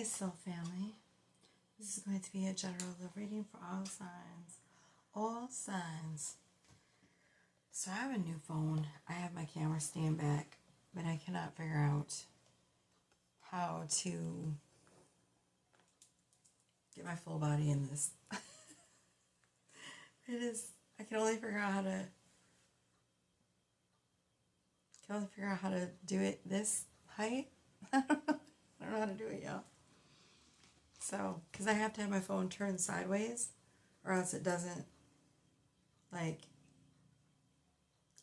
Hey, Soul Family. This is going to be a general love reading for all signs. All signs. So I have a new phone. I have my camera stand back, but I cannot figure out how to get my full body in this. I can only figure out how to do it this height. I don't know how to do it, y'all. So, because I have to have my phone turned sideways, or else it doesn't, like,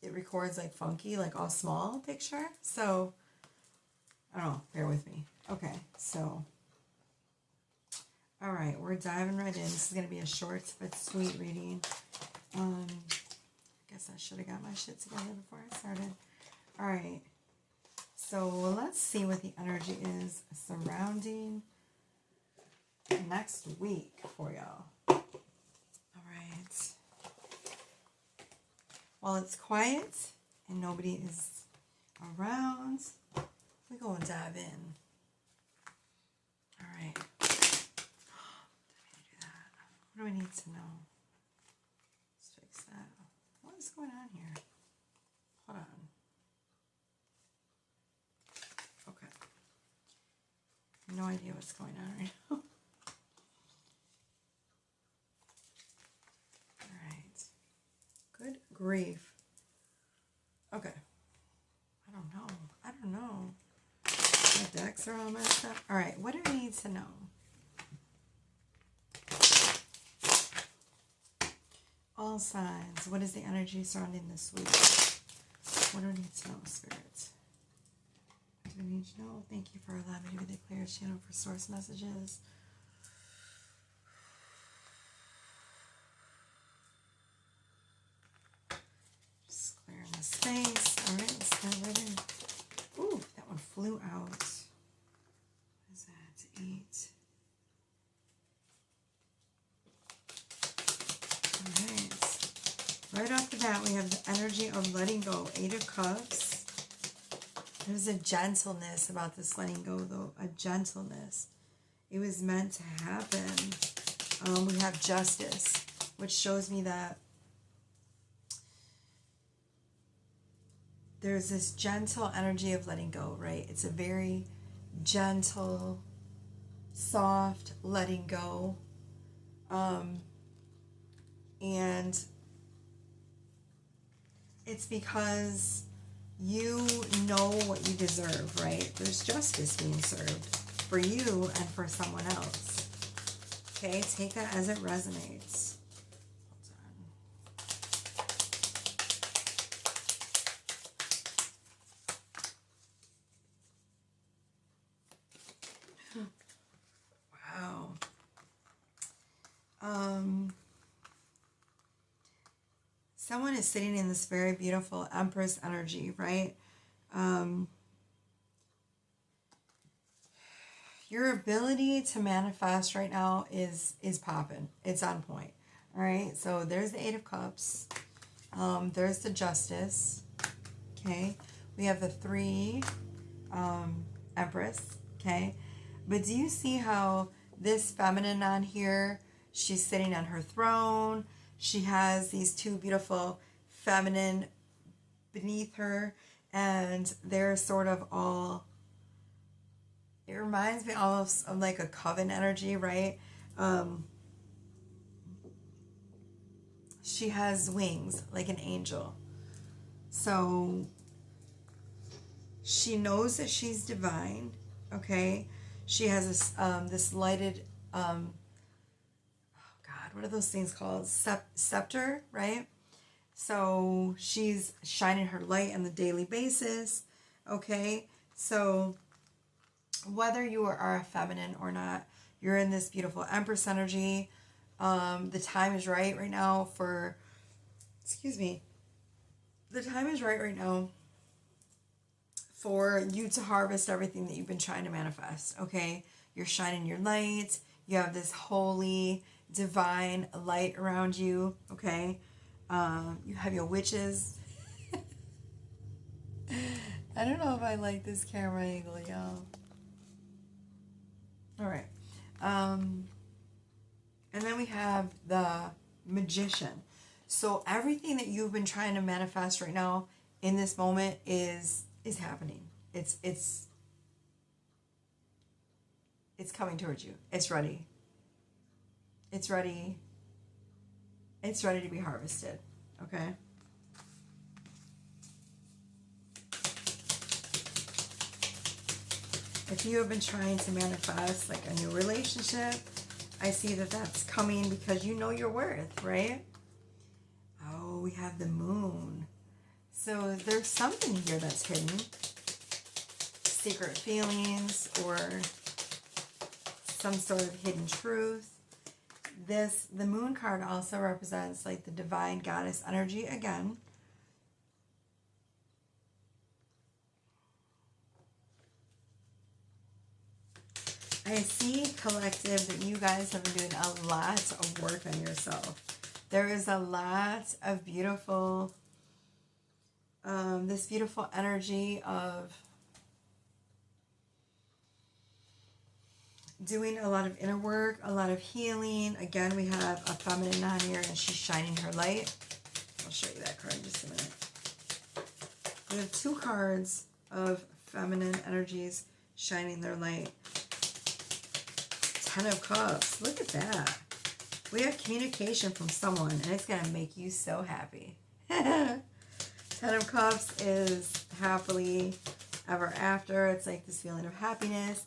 it records, like, funky, like, all small picture. So, I don't know. Bear with me. Okay, so, all right, we're diving right in. This is going to be a short but sweet reading. I guess I should have got my shit together before I started. All right, so let's see what the energy is surrounding next week for y'all. All right. While it's quiet and nobody is around, we go and dive in. All right. Did I do that? What do I need to know? Let's fix that. What is going on here? Hold on. Okay. No idea what's going on right now. Good grief. Okay. I don't know. My decks are all messed up. All right. What do we need to know? All signs. What is the energy surrounding this week? What do we need to know, Spirit? What do we need to know? Thank you for allowing me to be the clear channel for source messages. Space. All right, let's dive right in. Ooh, that one flew out. What is that? 8. All right. Right off the bat, we have the energy of letting go. 8 of Cups. There's a gentleness about this letting go, though. A gentleness. It was meant to happen. We have Justice, which shows me that there's this gentle energy of letting go, right? It's a very gentle, soft letting go. And it's because you know what you deserve, right? There's justice being served for you and for someone else. Okay, take that as it resonates. Someone is sitting in this very beautiful Empress energy, right? Your ability to manifest right now is popping. It's on point. All right. So there's the 8 of Cups. There's the Justice. Okay. We have the 3 Empress. Okay. But do you see how this feminine on here, she's sitting on her throne. She has these 2 beautiful feminine beneath her, and they're sort of all, it reminds me almost of like a coven energy, right? She has wings like an angel. So she knows that she's divine, okay? She has this lighted, what are those things called? Scepter, right? So she's shining her light on the daily basis, okay? So whether you are a feminine or not, you're in this beautiful Empress energy. The time is right now for, the time is right now for you to harvest everything that you've been trying to manifest, okay? You're shining your light. You have this holy, divine light around you, okay? You have your witches. I don't know if I like this camera angle, y'all. All right. And then we have the Magician. So everything that you've been trying to manifest right now in this moment is happening. It's coming towards you. It's ready. It's ready. It's ready to be harvested. Okay? If you have been trying to manifest like a new relationship, I see that that's coming because you know your worth, right? Oh, we have the moon. So there's something here that's hidden. Secret feelings or some sort of hidden truth. The moon card also represents like the divine goddess energy again. I see, collective, that you guys have been doing a lot of work on yourself. There is a lot of beautiful, this beautiful energy of doing a lot of inner work, a lot of healing. Again, we have a feminine on here and she's shining her light. I'll show you that card in just a minute. We have two cards of feminine energies shining their light. Ten of Cups. Look at that. We have communication from someone and it's going to make you so happy. Ten of Cups is happily ever after. It's like this feeling of happiness.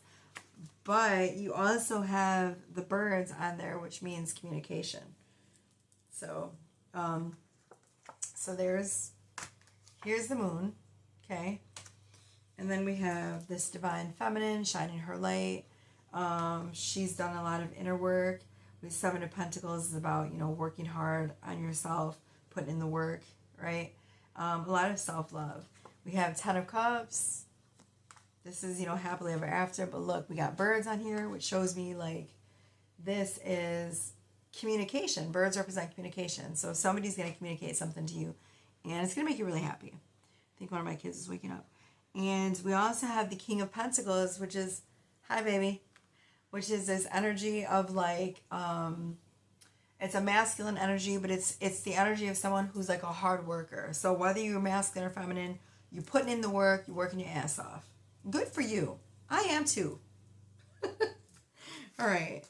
But you also have the birds on there, which means communication. So, here's the moon, okay? And then we have this divine feminine shining her light. She's done a lot of inner work. The Seven of Pentacles is about, working hard on yourself, putting in the work, right? A lot of self-love. We have Ten of Cups. This is, happily ever after. But look, we got birds on here, which shows me, like, this is communication. Birds represent communication. So somebody's going to communicate something to you, and it's going to make you really happy. I think one of my kids is waking up. And we also have the King of Pentacles, which is, hi, baby, which is this energy of, like, it's a masculine energy, but it's the energy of someone who's, like, a hard worker. So whether you're masculine or feminine, you're putting in the work, you're working your ass off. Good for you. I am too. All right.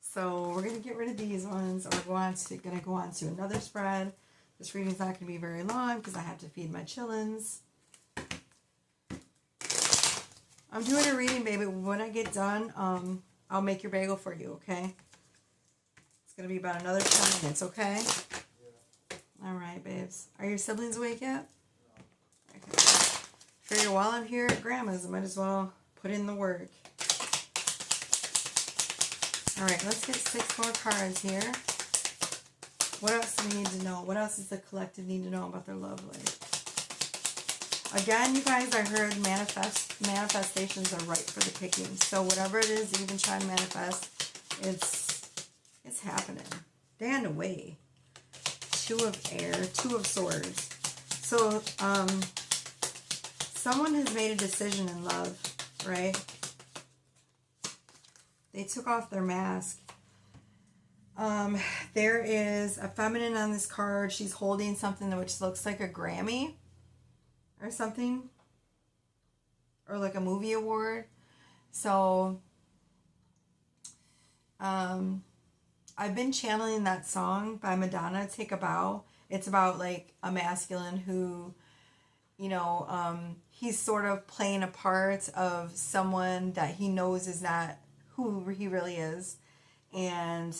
So we're going to get rid of these ones. And we're going to go on to another spread. This reading's not going to be very long because I have to feed my chillins. I'm doing a reading, baby. When I get done, I'll make your bagel for you, okay? It's going to be about another 10 minutes, okay? Yeah. All right, babes. Are your siblings awake yet? Okay. Figure while I'm here at Grandma's, I might as well put in the work. All right, let's get 6 more cards here. What else do we need to know? What else does the collective need to know about their love life? Again, you guys, I heard manifestations are right for the picking. So whatever it is that you've been trying to manifest, it's happening. Stand away. Two of Air, Two of Swords. So, someone has made a decision in love, right? They took off their mask. There is a feminine on this card. She's holding something which looks like a Grammy or something. Or like a movie award. So, I've been channeling that song by Madonna, Take a Bow. It's about like a masculine who, he's sort of playing a part of someone that he knows is not who he really is. And,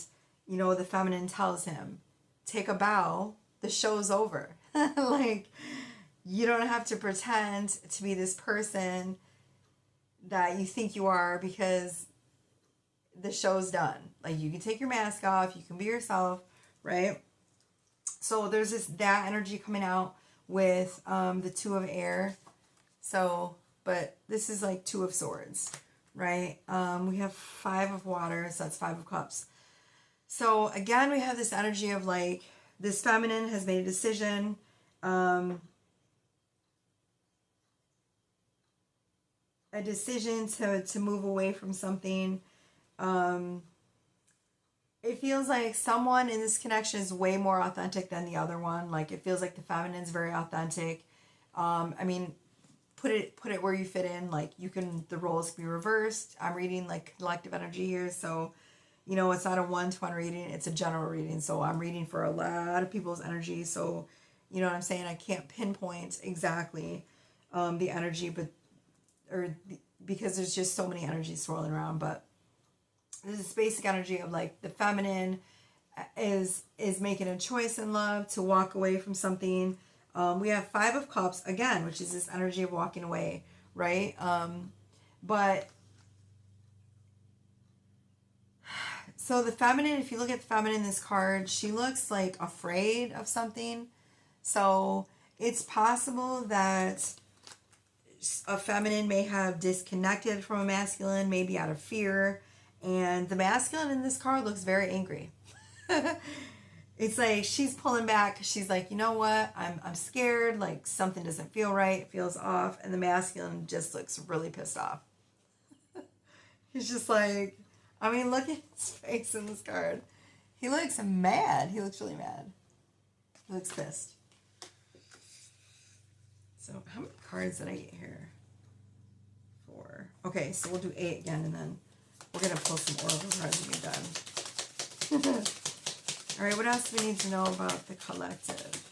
the feminine tells him, take a bow, the show's over. Like, you don't have to pretend to be this person that you think you are because the show's done. Like, you can take your mask off, you can be yourself, right? So there's that energy coming out with the Two of Air. So, but this is like Two of Swords, right? We have 5 of Water, so that's 5 of Cups. So again, we have this energy of like, this feminine has made a decision. a decision to move away from something. It feels like someone in this connection is way more authentic than the other one. Like it feels like the feminine is very authentic. I mean, put it where you fit in. Like you can, the roles can be reversed. I'm reading like collective energy here, so you know it's not a 1-to-1 reading. It's a general reading. So I'm reading for a lot of people's energy. So you know what I'm saying. I can't pinpoint exactly the energy, but because there's just so many energies swirling around. But this basic energy of like the feminine is making a choice in love to walk away from something. We have 5 of Cups again, which is this energy of walking away, right? But so the feminine, if you look at the feminine in this card, she looks like afraid of something. So it's possible that a feminine may have disconnected from a masculine, maybe out of fear. And the masculine in this card looks very angry. It's like she's pulling back. She's like, you know what? I'm scared. Like something doesn't feel right. It feels off. And the masculine just looks really pissed off. He's just like, I mean, look at his face in this card. He looks mad. He looks really mad. He looks pissed. So how many cards did I get here? 4. Okay, so we'll do 8 again, and then we're going to pull some oracle cards when we're done. All right, what else do we need to know about the collective?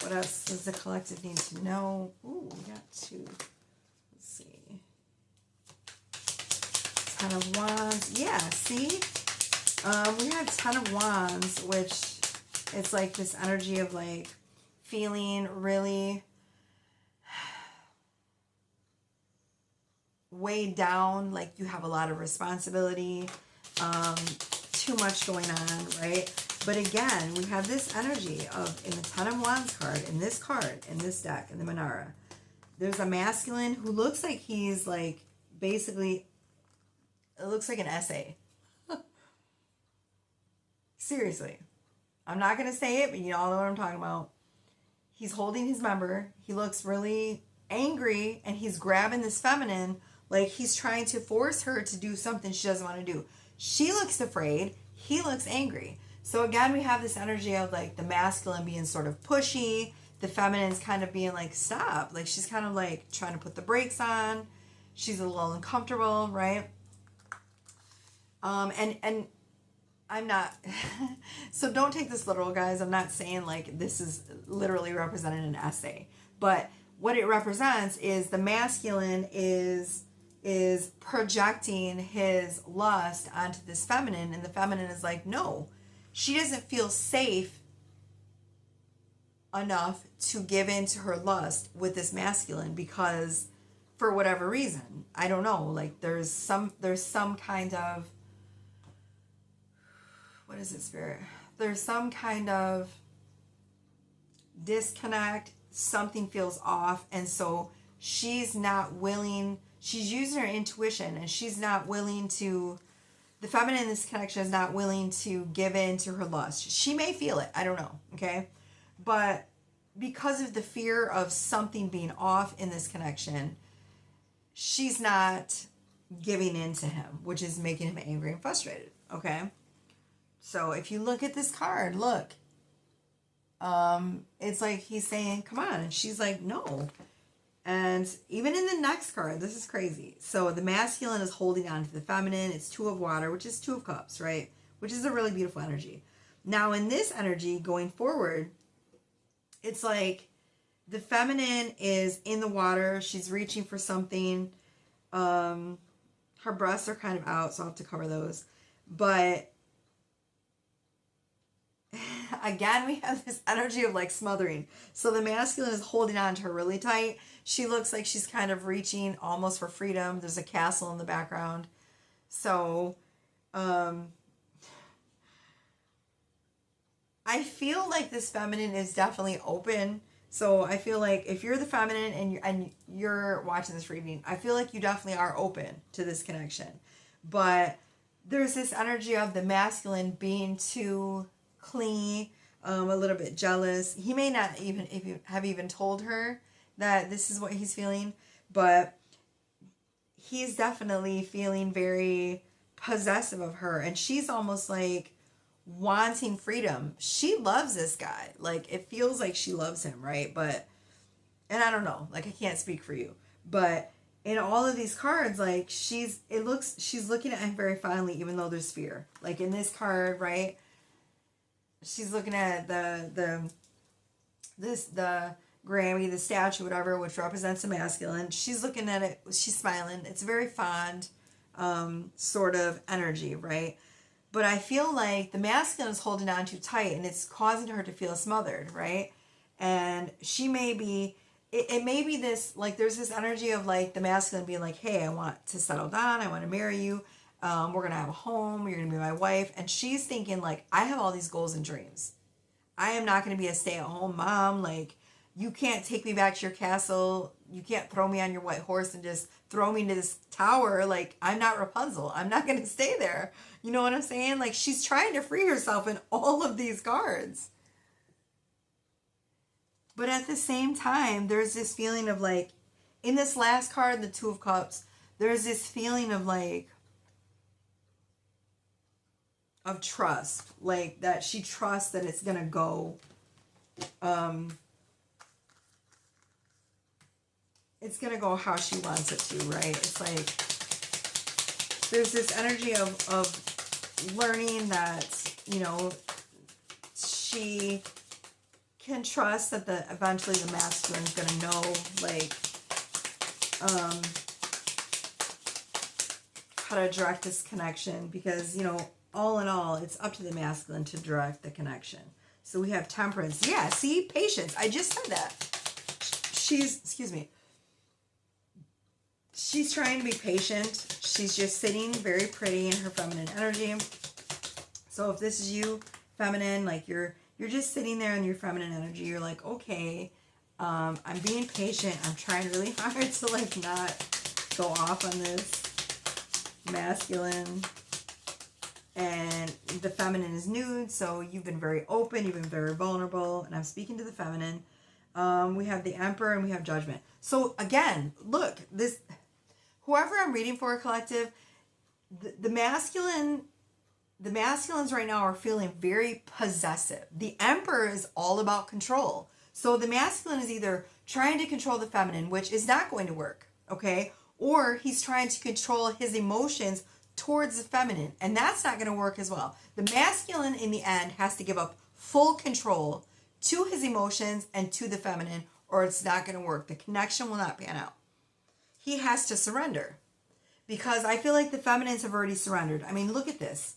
What else does the collective need to know? Ooh, we got 2. Let's see. 10 of Wands. Yeah, see? We have 10 of Wands, which it's like this energy of like feeling really weighed down, like you have a lot of responsibility, too much going on, right? But again, we have this energy of, in the 10 of Wands card, in this card, in this deck, in the Manara, there's a masculine who looks like he's like, basically, it looks like an essay. Seriously. I'm not going to say it, but you all know what I'm talking about. He's holding his member. He looks really angry, and he's grabbing this feminine like he's trying to force her to do something she doesn't want to do. She looks afraid. He looks angry. So again, we have this energy of like the masculine being sort of pushy. The feminine's kind of being like, stop. Like she's kind of like trying to put the brakes on. She's a little uncomfortable, right? And I'm not, so don't take this literal, guys. I'm not saying like this is literally representing an essay. But what it represents is the masculine is projecting his lust onto this feminine, and the feminine is like, no, she doesn't feel safe enough to give in to her lust with this masculine because for whatever reason, I don't know, like there's some kind of, what is it, Spirit? There's some kind of disconnect, something feels off, and so she's not willing, she's using her intuition, and she's not willing to, the feminine in this connection is not willing to give in to her lust. She may feel it, I don't know, okay? But because of the fear of something being off in this connection, she's not giving in to him, which is making him angry and frustrated, okay? So if you look at this card, look, it's like he's saying, come on. And she's like, no. And even in the next card, this is crazy. So the masculine is holding on to the feminine. It's 2 of water, which is 2 of cups, right? Which is a really beautiful energy. Now in this energy going forward, it's like the feminine is in the water. She's reaching for something. Her breasts are kind of out, so I'll have to cover those. But again, we have this energy of like smothering. So the masculine is holding on to her really tight. She looks like she's kind of reaching almost for freedom. There's a castle in the background. So I feel like this feminine is definitely open. So I feel like if you're the feminine and you're watching this reading, I feel like you definitely are open to this connection. But there's this energy of the masculine being too clingy, a little bit jealous. He may not even have told her that this is what he's feeling, but he's definitely feeling very possessive of her, and she's almost like wanting freedom. She loves this guy. Like, it feels like she loves him, right? But, and I don't know, like, I can't speak for you, but in all of these cards, like, she's looking at him very fondly, even though there's fear. Like, in this card, right, she's looking at the Grammy, the statue, whatever, which represents the masculine. She's looking at it, she's smiling. It's very fond, sort of energy, right? But I feel like the masculine is holding on too tight, and it's causing her to feel smothered, right? And she may be, it may be this, like, there's this energy of, like, the masculine being like, hey, I want to settle down, I want to marry you, we're going to have a home, you're going to be my wife. And she's thinking, like, I have all these goals and dreams. I am not going to be a stay-at-home mom. Like, you can't take me back to your castle. You can't throw me on your white horse and just throw me into this tower. Like, I'm not Rapunzel. I'm not going to stay there. You know what I'm saying? Like, she's trying to free herself in all of these cards. But at the same time, there's this feeling of, like, in this last card, the Two of Cups, there's this feeling of, like, of trust. Like, that she trusts that it's going to go, it's going to go how she wants it to, right? It's like, there's this energy of learning that, you know, she can trust that eventually the masculine is going to know, like, how to direct this connection, because, you know, all in all, it's up to the masculine to direct the connection. So we have temperance. Yeah, see, patience. I just said that. Excuse me. She's trying to be patient. She's just sitting very pretty in her feminine energy. So if this is you, feminine, like, you're just sitting there in your feminine energy. You're like, okay, I'm being patient. I'm trying really hard to, like, not go off on this masculine. And the feminine is nude, so you've been very open, you've been very vulnerable, and I'm speaking to the feminine. We have the Emperor and we have Judgment. So again, look, this, whoever I'm reading for, collective, the masculine, the masculines right now are feeling very possessive. The Emperor is all about control. So the masculine is either trying to control the feminine, which is not going to work, okay? Or he's trying to control his emotions towards the feminine, and that's not going to work as well. The masculine in the end has to give up full control to his emotions and to the feminine, or it's not going to work. The connection will not pan out. He has to surrender, because I feel like the feminines have already surrendered. I mean, look at this.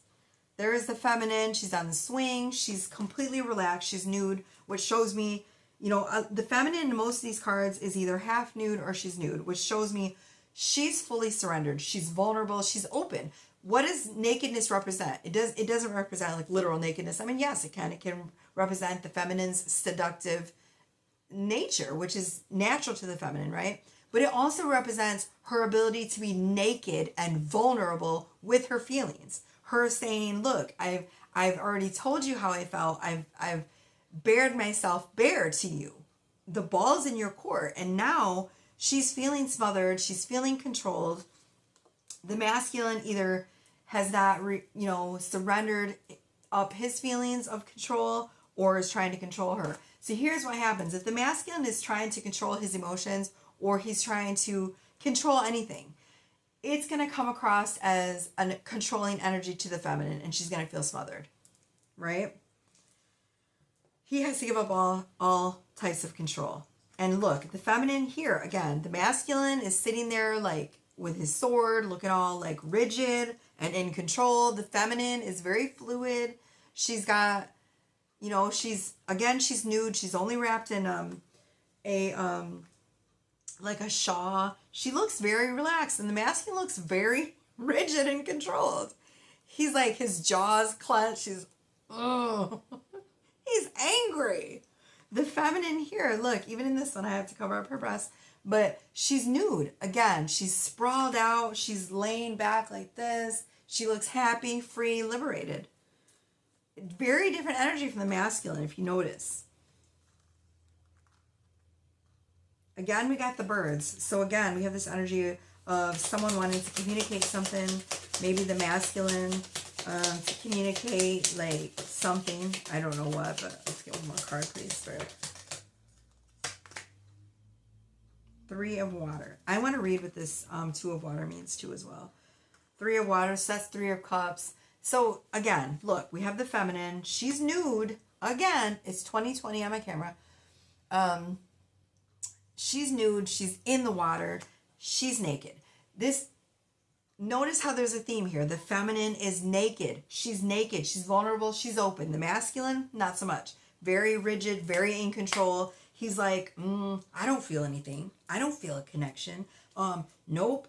There is the feminine. She's on the swing. She's completely relaxed. She's nude, which shows me, you know, the feminine in most of these cards is either half nude or she's nude, which shows me she's fully surrendered. She's vulnerable. She's open. What does nakedness represent? It doesn't represent, like, literal nakedness. I mean, yes, it can. It can represent the feminine's seductive nature, which is natural to the feminine, right? But it also represents her ability to be naked and vulnerable with her feelings. Her saying, look, I've already told you how I felt. I've bared myself bare to you. The ball's in your court. And now she's feeling smothered. She's feeling controlled. The masculine either has not, surrendered up his feelings of control, or is trying to control her. So here's what happens. If the masculine is trying to control his emotions, or he's trying to control anything, it's going to come across as a controlling energy to the feminine, and she's going to feel smothered, right? He has to give up all types of control. And look, the feminine here, again, the masculine is sitting there, like, with his sword, looking all, like, rigid and in control. The feminine is very fluid. She's got, she's nude. She's only wrapped in like a shawl. She looks very relaxed, and the masculine looks very rigid and controlled. He's like, his jaw's clenched. He's angry. The feminine here, look, even in this one, I have to cover up her breasts, but she's nude. Again, she's sprawled out. She's laying back like this. She looks happy, free, liberated. Very different energy from the masculine, if you notice. Again, we got the birds. So again, we have this energy of someone wanting to communicate something, maybe the masculine, to communicate like something. I don't know what, but let's get one more card, please, Spirit. 3 of Water. I want to read what this 2 of Water means too as well. 3 of Water, so that's 3 of Cups. So again, look, we have the feminine. She's nude. Again, it's 2020 on my camera. She's nude. She's in the water. She's naked. Notice how there's a theme here. The feminine is naked. She's naked. She's vulnerable. She's open. The masculine, not so much. Very rigid, very in control. He's like, I don't feel anything. I don't feel a connection. Nope.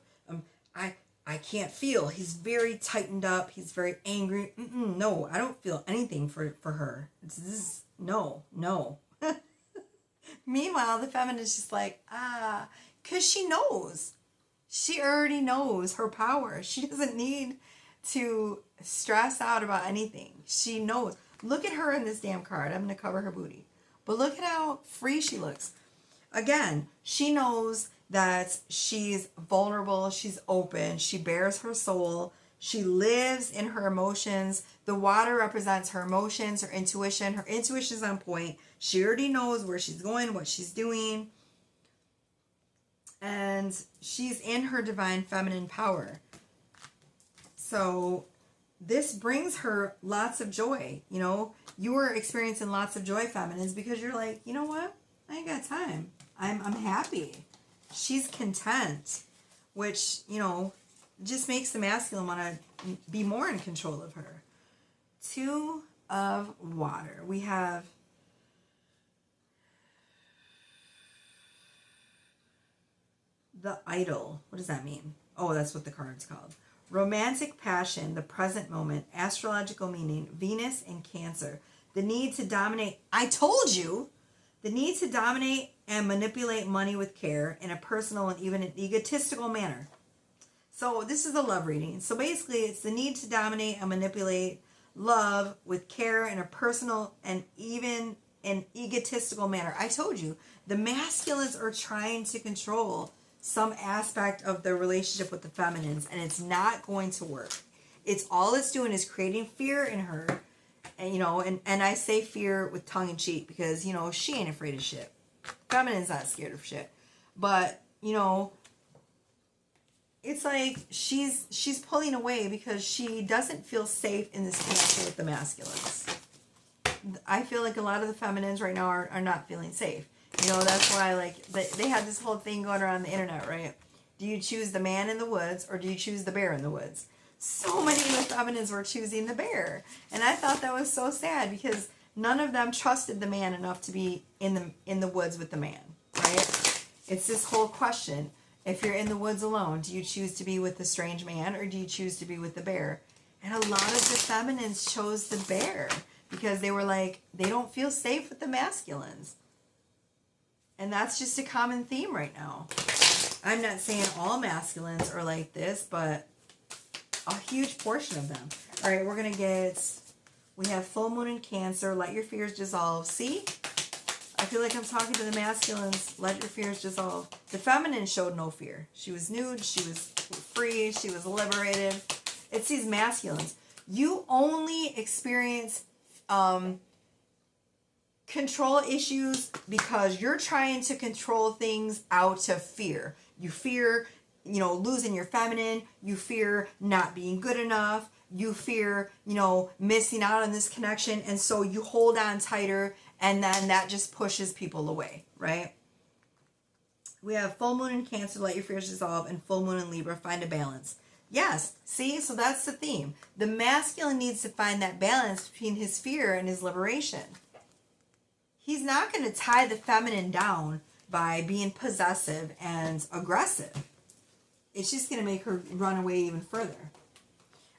I can't feel. He's very tightened up. He's very angry. No, I don't feel anything for her. No. Meanwhile, the feminine is just like, because she knows. She already knows her power. She doesn't need to stress out about anything. She knows. Look at her in this damn card. I'm going to cover her booty. But look at how free she looks. Again, she knows that she's vulnerable. She's open. She bears her soul. She lives in her emotions. The water represents her emotions, her intuition. Her intuition is on point. She already knows where she's going, what she's doing. And she's in her divine feminine power. So this brings her lots of joy. You know, you were experiencing lots of joy, feminines, because you're like, you know what? I ain't got time. I'm happy. She's content, which, you know, just makes the masculine want to be more in control of her. 2 of Water. We have the Idol. What does that mean? Oh, that's what the card's called. Romantic passion, the present moment, astrological meaning, Venus and Cancer. The need to dominate. I told you! The need to dominate and manipulate money with care in a personal and even an egotistical manner. So this is a love reading. So basically it's the need to dominate and manipulate love with care in a personal and even an egotistical manner. I told you, the masculines are trying to control some aspect of their relationship with the feminines, and it's not going to work. All it's doing is creating fear in her. And, you know, and I say fear with tongue in cheek because, you know, she ain't afraid of shit. Feminine's not scared of shit. But, you know, it's like she's pulling away because she doesn't feel safe in this connection with the masculines. I feel like a lot of the feminines right now are not feeling safe. You know, that's why, like, they had this whole thing going around the internet, right? Do you choose the man in the woods or do you choose the bear in the woods? So many of the feminines were choosing the bear. And I thought that was so sad because none of them trusted the man enough to be in the woods with the man, right? It's this whole question. If you're in the woods alone, do you choose to be with the strange man or do you choose to be with the bear? And a lot of the feminines chose the bear because they were like, they don't feel safe with the masculines. And that's just a common theme right now. I'm not saying all masculines are like this, but a huge portion of them. All right, we're going to we have full moon in Cancer. Let your fears dissolve. See? I feel like I'm talking to the masculines. Let your fears dissolve. The feminine showed no fear. She was nude. She was free. She was liberated. It's these masculines. You only experience control issues because you're trying to control things out of fear. You fear, you know, losing your feminine. You fear not being good enough. You fear, you know, missing out on this connection. And so you hold on tighter, and then that just pushes people away, right? We have full moon in Cancer, let your fears dissolve, and full moon in Libra, find a balance. Yes, see, so that's the theme. The masculine needs to find that balance between his fear and his liberation. He's not going to tie the feminine down by being possessive and aggressive. It's just going to make her run away even further.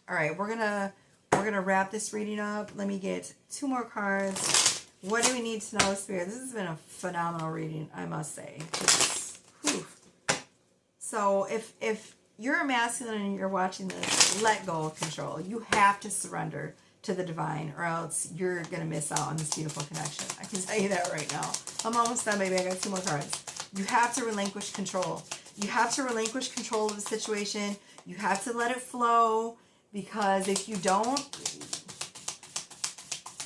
All right, we're gonna wrap this reading up. Let me get 2 more cards. What do we need to know, Spirit? This has been a phenomenal reading, I must say. So if you're a masculine and you're watching this, let go of control. You have to surrender to the divine, or else you're gonna miss out on this beautiful connection. I can tell you that right now. I'm almost done, baby. I got 2 more cards. You have to relinquish control. You have to relinquish control of the situation. You have to let it flow, because if you don't,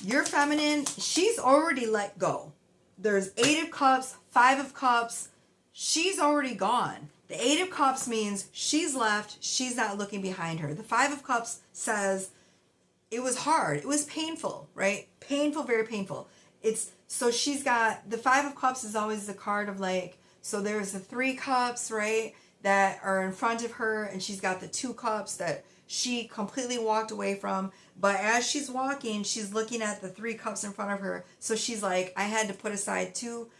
your feminine, she's already let go. There's 8 of Cups, 5 of Cups. She's already gone. The 8 of Cups means she's left. She's not looking behind her. The 5 of Cups says it was hard. It was painful, right? Painful, very painful. So she's got, the 5 of Cups is always the card of like, so there's the 3 cups, right, that are in front of her, and she's got the 2 cups that she completely walked away from. But as she's walking, she's looking at the 3 cups in front of her. So she's like, I had to put aside two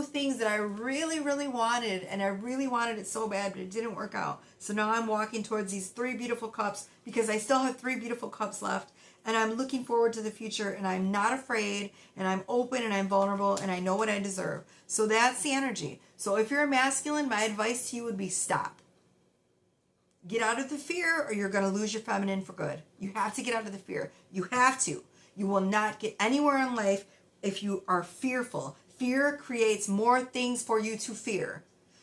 things that I really, really wanted, and I really wanted it so bad, but it didn't work out. So now I'm walking towards these 3 beautiful cups, because I still have 3 beautiful cups left, and I'm looking forward to the future, and I'm not afraid, and I'm open, and I'm vulnerable, and I know what I deserve. So that's the energy. So if you're a masculine, my advice to you would be stop. Get out of the fear, or you're going to lose your feminine for good. You have to get out of the fear. You have to. You will not get anywhere in life if you are fearful. Fear creates more things for you to fear.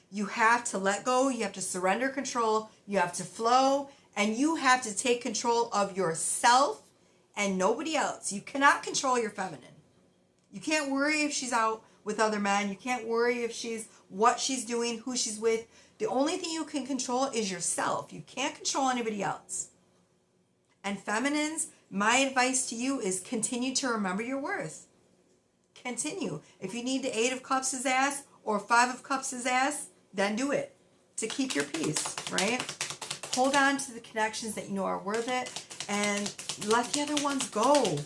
You have to let go. You have to surrender control. You have to flow. And you have to take control of yourself and nobody else. You cannot control your feminine. You can't worry if she's out with other men. You can't worry if what she's doing, who she's with. The only thing you can control is yourself. You can't control anybody else. And feminines, my advice to you is continue to remember your worth. Continue. If you need the 8 of Cups' ass or 5 of Cups' ass, then do it to keep your peace, right? Hold on to the connections that you know are worth it, and let the other ones go.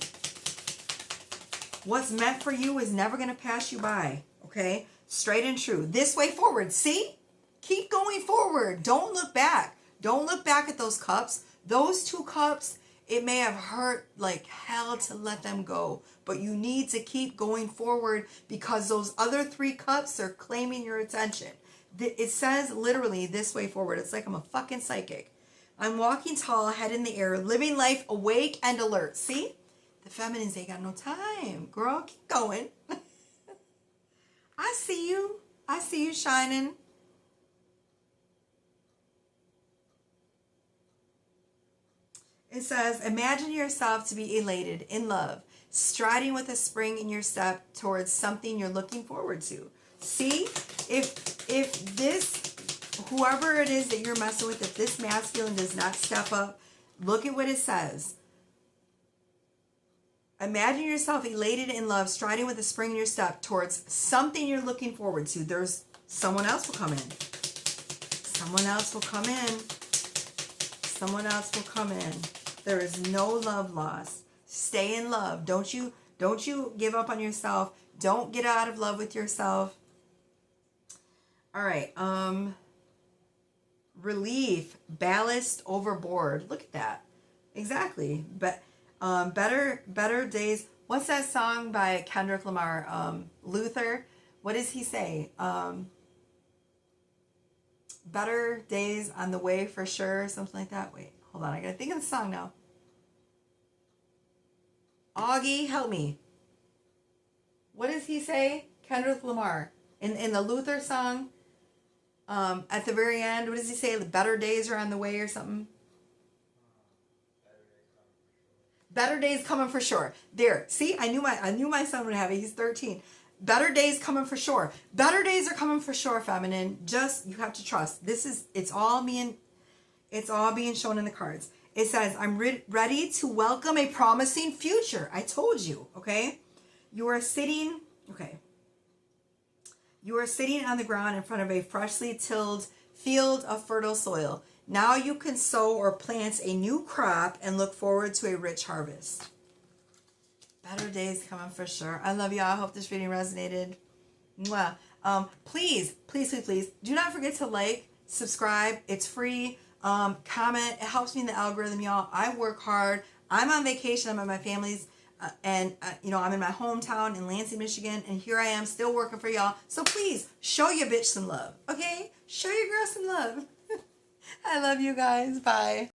What's meant for you is never going to pass you by, okay? Straight and true. This way forward. See? Keep going forward. Don't look back. Don't look back at those cups. Those 2 cups, it may have hurt like hell to let them go, but you need to keep going forward, because those other 3 cups are claiming your attention. It says literally this way forward. It's like I'm a fucking psychic. I'm walking tall, head in the air, living life awake and alert. See? The feminines, they got no time. Girl, keep going. I see you. I see you shining. It says, imagine yourself to be elated, in love, striding with a spring in your step towards something you're looking forward to. See? If this, whoever it is that you're messing with, if this masculine does not step up, look at what it says. Imagine yourself elated in love, striding with a spring in your step towards something you're looking forward to. There's someone else will come in. Someone else will come in. Someone else will come in. There is no love lost. Stay in love. Don't you give up on yourself. Don't get out of love with yourself. All right. Relief, ballast overboard. Look at that. Exactly. But better days. What's that song by Kendrick Lamar? Luther. What does he say? Better days on the way for sure. Something like that. Wait, hold on. I gotta think of the song now. Augie, help me. What does he say? Kendrick Lamar. In the Luther song, at the very end, what does he say? The better days are on the way or something? Better days coming for sure. There. See, I knew my son would have it. He's 13. Better days coming for sure. Better days are coming for sure, feminine. Just, you have to trust. It's all being shown in the cards. It says, I'm ready to welcome a promising future. I told you, okay? You are sitting on the ground in front of a freshly tilled field of fertile soil. Now you can sow or plant a new crop and look forward to a rich harvest. Better days coming for sure. I love y'all. I hope this reading resonated. Mwah. Please do not forget to like, subscribe. It's free. Comment. It helps me in the algorithm, y'all. I work hard. I'm on vacation. I'm at my family's, and I'm in my hometown in Lansing, Michigan, and here I am still working for y'all. So please show your bitch some love, okay? Show your girl some love. I love you guys. Bye.